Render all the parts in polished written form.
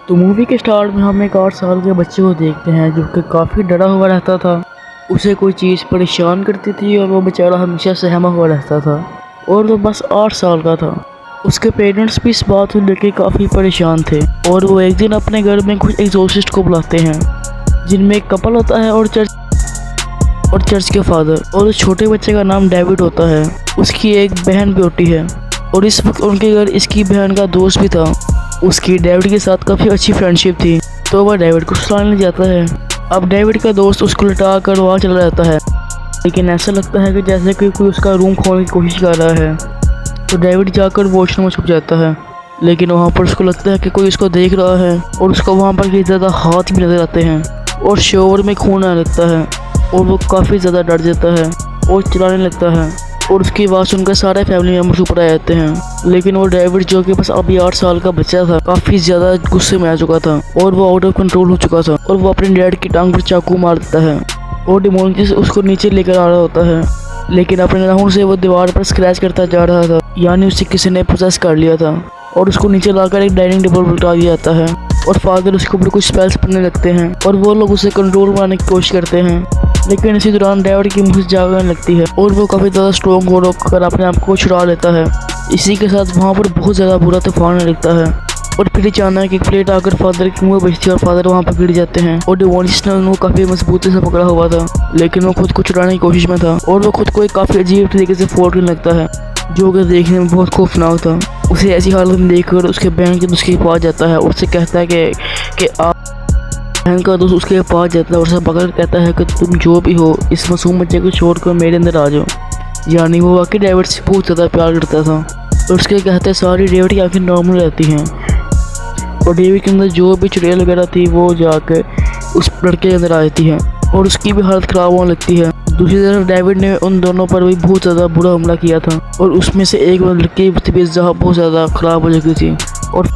तो मूवी के स्टार्ट में हम एक 8 साल के बच्चे को देखते हैं जो कि काफ़ी डरा हुआ रहता था। उसे कोई चीज़ परेशान करती थी और वो बेचारा हमेशा सहमा हुआ रहता था और वो बस 8 साल का था। उसके पेरेंट्स भी इस बात को लेकर काफ़ी परेशान थे और वो एक दिन अपने घर में कुछ एग्जॉर्सिस्ट को बुलाते हैं जिनमें एक कपल होता है और चर्च के फादर, और उस छोटे बच्चे का नाम डेविड होता है। उसकी एक बहन भी होती है और इस वक्त उनके घर इसकी बहन का दोस्त भी था। उसकी डेविड के साथ काफ़ी अच्छी फ्रेंडशिप थी, तो वह डेविड को सुलाने जाता है। अब डेविड का दोस्त उसको लटा कर वहाँ चला जाता है, लेकिन ऐसा लगता है कि जैसे कि कोई उसका रूम खोलने की कोशिश कर रहा है। तो डेविड जाकर वॉशरूम में छुप जाता है, लेकिन वहाँ पर उसको लगता है कि कोई उसको देख रहा है और उसको वहाँ पर कई ज़्यादा हाथ भी नजर आते हैं और शोर में खून आने लगता है और वो काफ़ी ज़्यादा डर जाता है और चिल्लाने लगता है और उसकी आवाज़ सुनकर सारे फैमिली मेम्बर्स ऊपर आ जाते हैं। लेकिन वो डेविड जो कि बस अभी 8 साल का बच्चा था, काफ़ी ज़्यादा गुस्से में आ चुका था और वो आउट ऑफ कंट्रोल हो चुका था और वो अपने डैड की टांग पर चाकू मार देता है और डिमोनियस उसको नीचे लेकर आ रहा होता है, लेकिन अपने नाखून से वो दीवार पर स्क्रैच करता जा रहा था, यानी उसे किसी ने पोसेस कर लिया था और उसको नीचे लाकर एक डाइनिंग टेबल पर उठा दिया जाता है और फादर उसके ऊपर कुछ स्पेल्स पढ़ने लगते हैं और वो लोग उसे कंट्रोल बनाने की कोशिश करते हैं। लेकिन इसी दौरान डेविड की मुझे जागने लगती है और वो काफ़ी ज़्यादा स्ट्रॉन्ग हो कर अपने आप को छुड़ा लेता है। इसी के साथ वहाँ पर बहुत ज़्यादा बुरा तूफान आने लगता है और फिर अचानक एक प्लेट आकर फादर के मुँह बजती है और फादर वहाँ पर गिर जाते हैं और डिमोनियस ने उनको काफ़ी मजबूती से पकड़ा हुआ था, लेकिन वो खुद को छुड़ाने की कोशिश में था और वो खुद को एक काफ़ी अजीब तरीके से फोड़ने लगता है जो कि देखने में बहुत खौफनाक था। उसे ऐसी हालत में देखकर उसके बहन के उसके पास जाता है और उससे कहता है कि आप बहन का दोस्त उसके पास जाता है और उसे पकड़ कहता है कि तुम जो भी हो इस मासूम बच्चे को छोड़कर मेरे अंदर आ जाओ। यानी वो वाकई डेविड से बहुत ज़्यादा प्यार करता था और उसके कहते सारी डेविड की आंखें नॉर्मल रहती हैं और डेविड के अंदर जो भी चुड़ैल वगैरह थी वो जाकर उस लड़के के अंदर आ जाती है और उसकी भी हालत ख़राब होने लगती है। दूसरी तरफ डेविड ने उन दोनों पर भी बहुत ज़्यादा बुरा हमला किया था और उसमें से एक लड़की की तबीयत बहुत ज़्यादा ख़राब हो चुकी थी और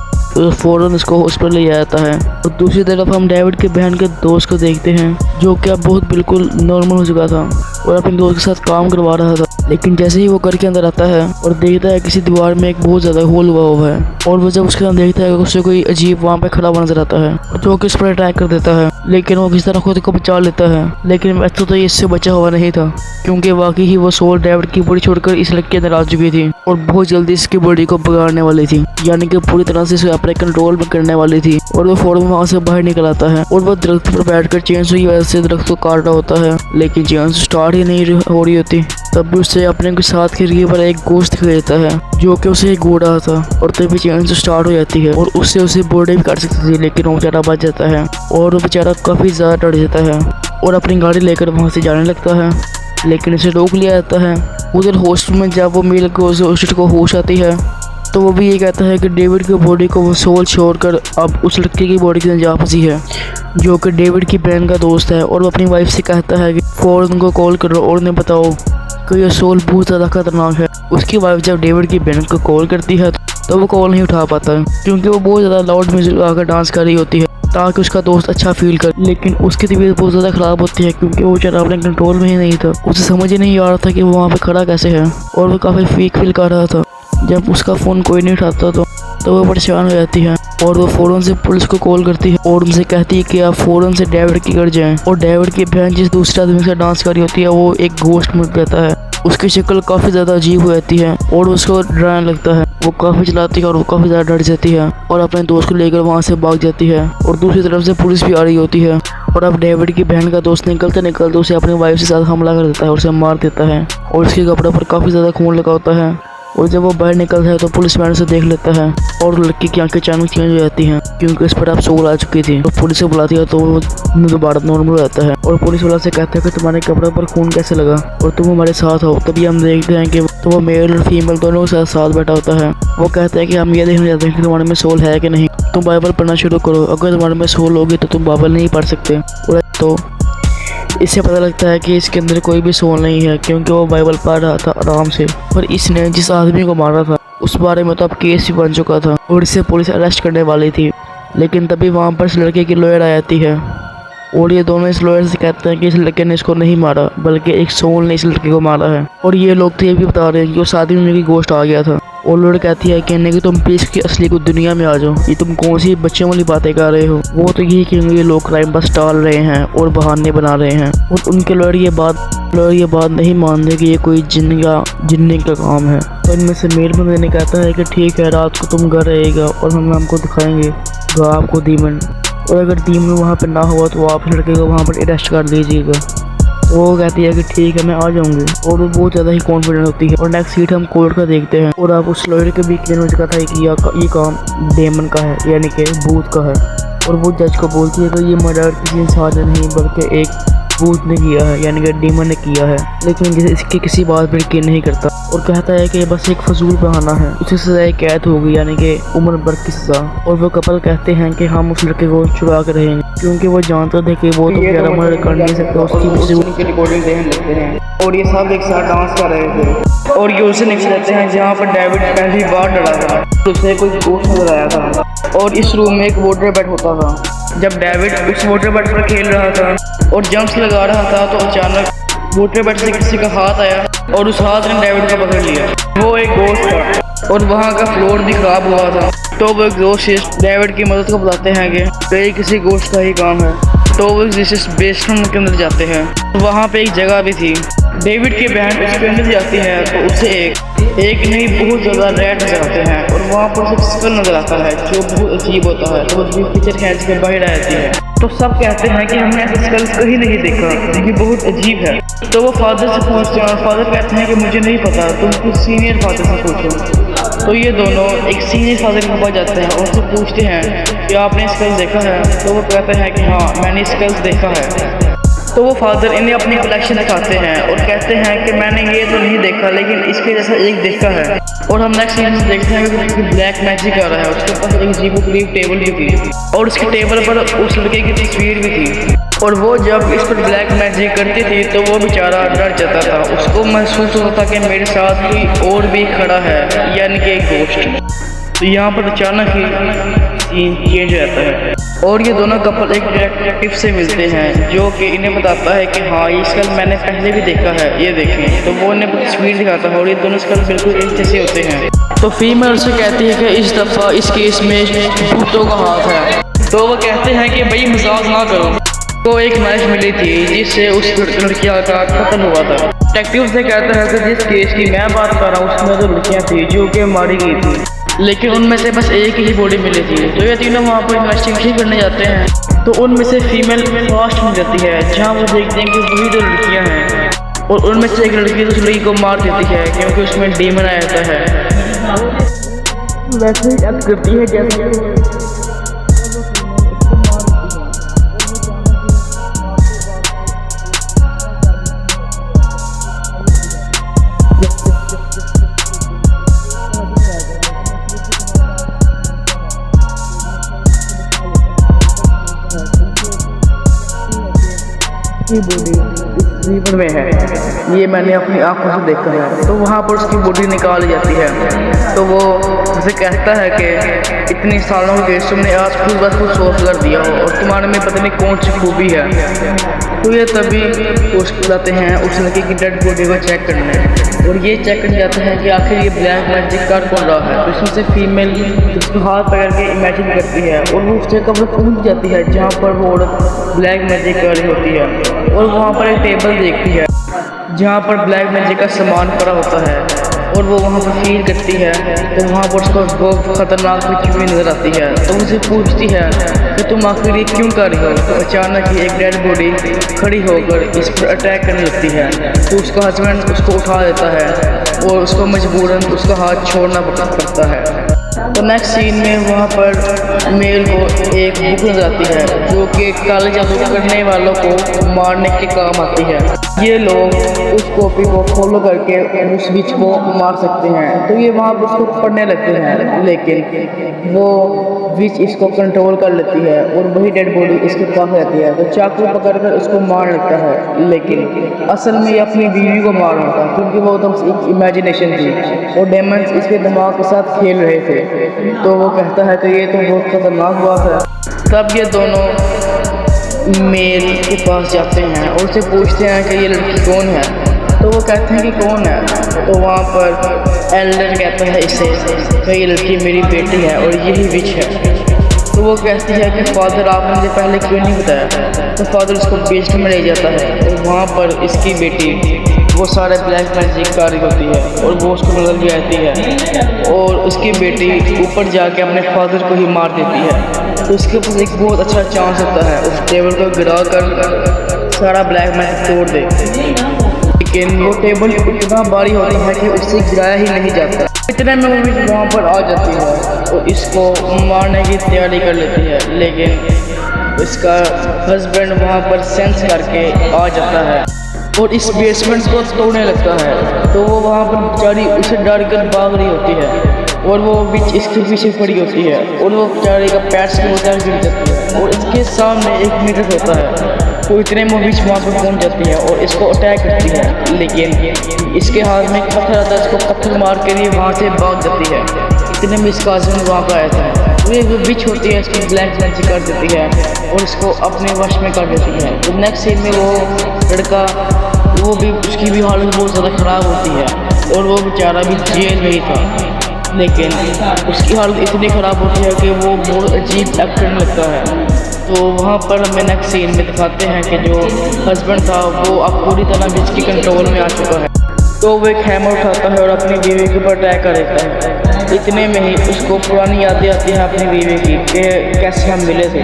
फ़ौरन उसको हॉस्पिटल ले जाता है। और दूसरी तरफ हम डेविड के बहन के दोस्त को देखते हैं जो कि अब बहुत बिल्कुल नॉर्मल हो चुका था और अपने दोस्त के साथ काम करवा रहा था, लेकिन जैसे ही वो घर के अंदर आता है और देखता है किसी दीवार में एक बहुत ज़्यादा होल हुआ है और वो जब उसके अंदर देखता है कि उससे कोई अजीब वहाँ पे खड़ा हुआ नजर आता है जो कि उस पर अटैक कर देता है, लेकिन वो किसी तरह खुद को बचा लेता है। लेकिन वैसे तो ये इससे बचा हुआ नहीं था क्योंकि वाकई ही वो सोल डेविड की बॉडी छोड़कर इस लड़के के अंदर आ चुकी थी और बहुत जल्दी इसकी बॉडी को बिगाड़ने वाली थी, यानी कि पूरी तरह से इसे अपने कंट्रोल में करने वाली थी। और वो फौरन वहाँ से बाहर निकल आता है और वो दरख्त पर बैठकर चेंसो की वजह से दरख्त को काट रहा होता है, लेकिन चेंसो स्टार्ट ही नहीं हो रही होती। तब भी उससे अपने के साथ खिड़की पर एक गोश्त दिखाई देता है जो कि उसे गोड़ रहा था और तभी चेंसो स्टार्ट हो जाती है और उससे उसे बॉडी भी काट सकती थी, लेकिन वो बेचारा बच जाता है और वो बेचारा काफ़ी ज़्यादा डर जाता है और अपनी गाड़ी लेकर वहाँ से जाने लगता है, लेकिन इसे रोक लिया जाता है। उधर हॉस्पिटल में जब वो मिल को होश आती है तो वो भी ये कहता है कि डेविड की बॉडी को वो सोल छोड़कर अब उस लड़के की बॉडी के अंदर जा फंसी है जो कि डेविड की बहन का दोस्त है। और वो अपनी वाइफ से कहता है कि फ़ौरन उनको कॉल करो और उन्हें बताओ कि ये सोल बहुत ज़्यादा खतरनाक है। उसकी वाइफ जब डेविड की बहन को कॉल करती है तो वो कॉल नहीं उठा पाता है क्योंकि वो बहुत ज़्यादा लाउड म्यूजिक लगाकर डांस कर रही होती है ताकि उसका दोस्त अच्छा फील करे, लेकिन उसकी तबीयत बहुत ज़्यादा ख़राब होती है क्योंकि वो बेचारा अपने कंट्रोल में ही नहीं था। उसे समझ ही नहीं आ रहा था कि वो वहाँ पे खड़ा कैसे है और वो काफ़ी वीक फील कर रहा था। जब उसका फ़ोन कोई नहीं उठाता तो वो परेशान हो जाती है और वो फ़ौरन से पुलिस को कॉल करती है और उनसे कहती है कि आप फ़ौरन से डेविड के घर जाएं। और डेविड की बहन जिस दूसरे आदमी से डांस कर रही होती है वो एक गोश्त मिल जाता है, उसकी शक्ल काफ़ी ज़्यादा अजीब हो जाती है और उसको डराने लगता है। वो काफ़ी चलाती है और वो काफ़ी ज़्यादा डर जाती है और अपने दोस्त को लेकर वहाँ से भाग जाती है। और दूसरी तरफ से पुलिस भी आ रही होती है और अब डेविड की बहन का दोस्त निकलते उसे अपनी वाइफ के साथ हमला कर देता है और उसे मार देता है और उसके कपड़े पर काफ़ी ज़्यादा खून लगा होता है। और जब वो बाहर निकलता है तो पुलिस मैन उसे देख लेता है और लड़की की आंखें अचानक चेंज हो जाती हैं क्योंकि इस पर अब सोल आ चुकी थी। तो पुलिस से बुलाती है तो वो दोबारा नॉर्मल हो जाता है और पुलिस वाला से कहता है कि तुम्हारे कपड़े पर खून कैसे लगा और तुम हमारे साथ हो। तभी हम देखते हैं कि तो वो मेल और फीमेल दोनों के साथ बैठा होता है। वो कहते हैं कि हम ये देखना चाहते हैं कि तुम्हारे में सोल है कि नहीं, तुम बाइबल पढ़ना शुरू करो, अगर तुम्हारे में सोल होगी तो तुम बाइबल नहीं पढ़ सकते। और तो इससे पता लगता है कि इसके अंदर कोई भी सोल नहीं है क्योंकि वो बाइबल पढ़ रहा था आराम से। और इसने जिस आदमी को मारा था उस बारे में तो अब केस भी बन चुका था और इसे पुलिस अरेस्ट करने वाली थी, लेकिन तभी वहाँ पर इस लड़के की लॉयर आ जाती है और ये दोनों इस लॉयर से कहते हैं कि इस लड़के ने इसको नहीं मारा बल्कि एक सोल ने इस लड़के को मारा है। और ये लोग तो ये भी बता रहे हैं कि उस आदमी में भी गोश्त आ गया था और लड़ कहती है कहने कि तुम प्लीज की असली को दुनिया में आ जाओ, ये तुम कौन सी बच्चों वाली बातें कर रहे हो। वो तो यही कहेंगे ये लोग क्राइम बस टाल रहे हैं और बहाने बना रहे हैं। और उनके लड़ ये बात नहीं मानते कि ये कोई जिन्नी का काम है। तो इनमें से मेल बंदे ने कहता है कि ठीक है, रात को तुम घर रहेगा और हम आपको दिखाएंगे आपको दीमन, और अगर दीमन वहाँ पर ना हुआ तो आप लड़के को वहाँ पर अरेस्ट कर दीजिएगा। वो कहती है कि ठीक है मैं आ जाऊंगी, और वो बहुत ज़्यादा ही कॉन्फिडेंट होती है। और नेक्स्ट सीट हम कोर्ट का देखते हैं, और आप उस लॉयर के भी क्लियर हो चुका था कि ये काम डेमन का है, यानी कि भूत का है। और वो जज को बोलती है कि ये मर्डर किसी इंसान ने नहीं बल्कि एक भूत ने किया है, यानी कि डेमन ने किया है। लेकिन इसकी किसी बात पर यकीन नहीं करता और कहता है कि ये बस एक फजूल बहाना है, उसे सजाए कैद होगी, यानी कि उम्र भर की सजा। और वो कपल कहते हैं कि हम उस लड़के को चुरा कर रहेंगे, क्योंकि वो जानते थे कि वो तो ग्यारह मर्डर कर नहीं सकता। उसकी रिकॉर्डिंग देखने लगते हैं और ये सब एक साथ डांस कर रहे थे। और ये उसे निकल जाते हैं जहाँ पर डेविड पहली बार डरा था, उसे कोई गोश्त नजर आया था। और इस रूम में एक वाटर बेड होता था। जब डेविड उस वाटर बेड पर खेल रहा था और जंप्स लगा रहा था तो अचानक वाटर बेड से किसी का हाथ आया और उस हाथ ने डेविड को पकड़ लिया। वो एक गोश्त था और वहाँ का फ्लोर भी खराब हुआ था। तो वो एग्जॉर्सिस्ट डेविड की मदद को बुलाते हैं कि ये किसी गोश्त का ही काम है। तो वो एग्जॉर्सिस्ट बेसमेंट के अंदर जाते हैं। वहाँ पे एक जगह भी थी, डेविड की बहन उसके अंदर जाती है तो उसे एक नहीं बहुत ज़्यादा रेड नजर आते हैं और वहाँ पर उसे स्कल नजर आता है जो बहुत अजीब होता है। तो वो पिक्चर खींच कर बाहर आ जाती है। तो सब कहते हैं कि हमने ऐसे स्कल कहीं नहीं देखा, ये बहुत अजीब है। तो वो फादर से पूछते हैं और फादर कहते हैं कि मुझे नहीं पता, तुम कुछ सीनियर फादर से पूछो। तो ये दोनों एक सीनियर फादर के पास जाते हैं और उससे पूछते हैं कि आपने स्कल देखा है। तो वो कहते हैं कि हाँ मैंने स्कल्स देखा है। तो वो फादर इन्हें अपनी कलेक्शन दिखाते हैं और कहते हैं कि मैंने ये तो नहीं देखा लेकिन इसके जैसा एक देखा है। और हम नेक्स्ट सीन में देखते हैं कि ब्लैक मैजिक आ रहा है। उसके पास एक अजीबोगरीब टेबल भी थी और उसके टेबल पर उस लड़के की तस्वीर भी थी। और वो जब इस पर ब्लैक मैजिक करती थी तो वो बेचारा डर जाता था। उसको महसूस होता था कि मेरे साथ कोई और भी खड़ा है, यानी कि एक गोश्त। तो यहाँ पर अचानक ही सीन चेंज हो जाता है और ये दोनों कपल एक डिटेक्टिव से मिलते हैं जो कि इन्हें बताता है कि हाँ ये स्कल मैंने पहले भी देखा है, ये देखें। तो वो उन्हें तस्वीर दिखाता है और ये दोनों स्कल बिल्कुल एक जैसे होते हैं। तो फीमेल से कहती है कि इस दफ़ा इस केस में भूतों का हाथ है। तो वो कहते हैं कि भाई मजाक ना करो। को एक नाइफ मिली थी जिससे उस लड़कियां का कत्ल हुआ था। डिटेक्टिव से कहता है कि जिस केस की मैं बात कर रहा हूँ उसमें दो लड़कियां थी जो कि मारी गई थी, लेकिन उनमें से बस एक ही बॉडी मिली थी। तो ये तीनों वहाँ पर इन्वेस्टिगेशन करने जाते हैं तो उनमें से फीमेल फास्ट मिल जाती है जहाँ वो देखते हैं कि वही दो लड़कियाँ हैं और उनमें से एक लड़की दूसरी लड़की को मार देती है क्योंकि उसमें डीमन आ जाता है। वैसे ही एक्ट करती है जैसे बॉडी इस रिवर में है, ये मैंने अपनी आंखों से देखा है। तो वहाँ पर उसकी बॉडी निकाली जाती है। तो वो उसे कहता है कि इतने सालों के तुमने आज खुद ब खुद सोच कर दिया हो और तुम्हारे में पता नहीं कौन सी खूबी है। तो ये तभी उसको जाते हैं उस लड़की की डेड बॉडी को चेक करने और ये चेक करने जाते हैं कि आखिर ये ब्लैक मैजिक कर कौन रहा है। तो इसमें से फीमेल उसको हाथ पकड़ के इमेजिन करती है और वो उस जगह पर पहुँच जाती है जहाँ पर वो औरत ब्लैक मैजिक कर रही होती है और वहाँ पर एक टेबल देखती है जहाँ पर ब्लैक मैजिक का सामान पड़ा होता है और वो वहाँ पर फील करती है। तो वहाँ पर उसको बहुत खतरनाक कुछ भी नजर आती है। तो उसे पूछती है कि तुम आखिर ये क्यों कर रही हो। तो अचानक ही एक डेड बॉडी खड़ी होकर इस पर अटैक करने लगती है। तो उसका हस्बैंड उसको उठा देता है और उसको मजबूरन उसका हाथ छोड़ना पड़ता है। तो नेक्स्ट सीन में वहाँ पर मेल को एक बुक नजर आती है जो कि काले जादू करने वालों को मारने के काम आती है। ये लोग उस कॉपी को फॉलो करके उस विच को मार सकते हैं। तो ये वहाँ पर उसको पढ़ने लगते हैं लेकिन वो विच इसको कंट्रोल कर लेती है और वही डेड बॉडी इसके पास रहती है। तो चाकू पकड़कर उसको मार लगता है लेकिन असल में ये अपनी बीवी को मार रहा था क्योंकि वो तो एक इमेजिनेशन थी और डेमन्स इसके दिमाग के साथ खेल रहे थे। तो वो कहता है कि ये तो बहुत खतरनाक बात है। तब ये दोनों मेल के पास जाते हैं और उससे पूछते हैं कि ये लड़की कौन है। तो तो वो कहते हैं कि कौन है, तो वहाँ पर एल्डर कहता है इसे तो ये लड़की मेरी बेटी है और यही विच है। तो वो कहती है कि फादर आपने मुझे पहले क्यों नहीं बताया। तो फादर उसको बेसमेंट में ले जाता है और वहाँ पर इसकी बेटी वो सारे ब्लैक मैजिक कर रही होती है और वो उसको नजर भी आती है और उसकी बेटी ऊपर जाके अपने फादर को ही मार देती है। तो उसके पास एक बहुत अच्छा चांस होता है उस टेबल को गिरा कर सारा ब्लैक मैजिक तोड़ दे, लेकिन वो टेबल इतना भारी होता है कि उससे गिराया ही नहीं जाता। इतने में वो भी वहाँ पर आ जाती है और इसको मारने की तैयारी कर लेती है, लेकिन इसका हस्बैंड वहाँ पर सेंस करके आ जाता है और इस बेसमेंट को तोड़ने लगता है। तो वो वहाँ पर बेचारी उसे डर कर भाग रही होती है और वो बीच इसके पीछे पड़ी होती है और वो बेचारी का पैर से होता गिर जाती है और इसके सामने एक मिरर होता है। तो इतने में बीच वहाँ पर पहुँच जाती है और इसको अटैक करती है, लेकिन इसके हाथ में एक पत्थर आता है, इसको पत्थर मार के लिए वहाँ से भाग जाती है। इतने में इसका हस्बैंड वहाँ पर आया था, वो बिच होती है इसको ब्लैक मैजिक कर देती है और इसको अपने वश में कर देती है। तो नेक्स्ट सीन में वो लड़का वो भी उसकी भी हालत बहुत ज़्यादा ख़राब होती है और वो बेचारा भी जेल में ही था, लेकिन उसकी हालत इतनी ख़राब होती है कि वो बहुत अजीब एक्ट करने लगता है। तो वहाँ पर हमें नेक्स्ट सीन में दिखाते हैं कि जो हस्बैंड था वो अब पूरी तरह बिच की कंट्रोल में आ चुका है। तो वो एक हैमर उठाता है और अपनी बीवी के ऊपर अटैक कर देता है। इतने में ही उसको पुरानी यादें आती हैं अपनी बीवी की कि कैसे हम मिले थे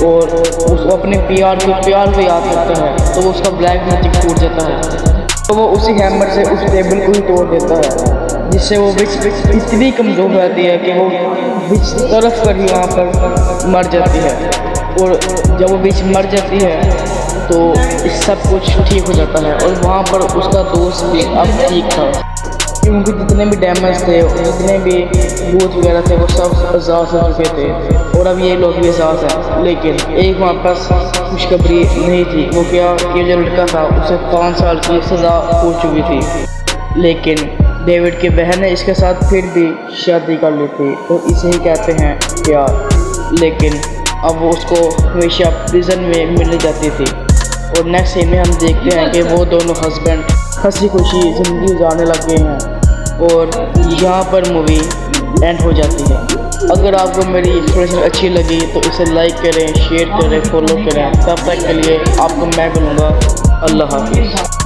और उसको अपने प्यार को याद करता है। तो वो उसका ब्लैक मैजिक टूट जाता है तो वो उसी हैमर से उस टेबल को ही तोड़ देता है, जिससे वो बिच इतनी कमज़ोर हो जाती है कि वो बिच तरफ कर ही वहाँ पर मर जाती है। और जब वो बीच मर जाती है तो सब कुछ ठीक हो जाता है और वहाँ पर उसका दोस्त भी अब ठीक था, क्योंकि जितने भी डैमेज थे जितने भी भूत वगैरह थे वो सब आज़ाद हो चुके थे और अब ये लोग भी आज़ाद हैं। लेकिन एक वहाँ पर खुशखबरी नहीं थी, वो क्या ये जो लड़का था उसे 5 साल की सज़ा हो चुकी थी, लेकिन डेविड की बहन ने इसके साथ फिर भी शादी कर ली थी और इसे ही कहते हैं प्यार। लेकिन अब वो उसको हमेशा प्रिजन में मिल जाती थी और नेक्स्ट सीन में हम देखते हैं कि वो दोनों हस्बैंड हंसी खुशी ज़िंदगी गुजारने लग गए हैं और यहाँ पर मूवी एंड हो जाती है। अगर आपको मेरी एक्सप्रेशन अच्छी लगी तो इसे लाइक करें, शेयर करें, फॉलो करें। तब तक के लिए आपको मैं बोलूँगा अल्लाह हाफिज़।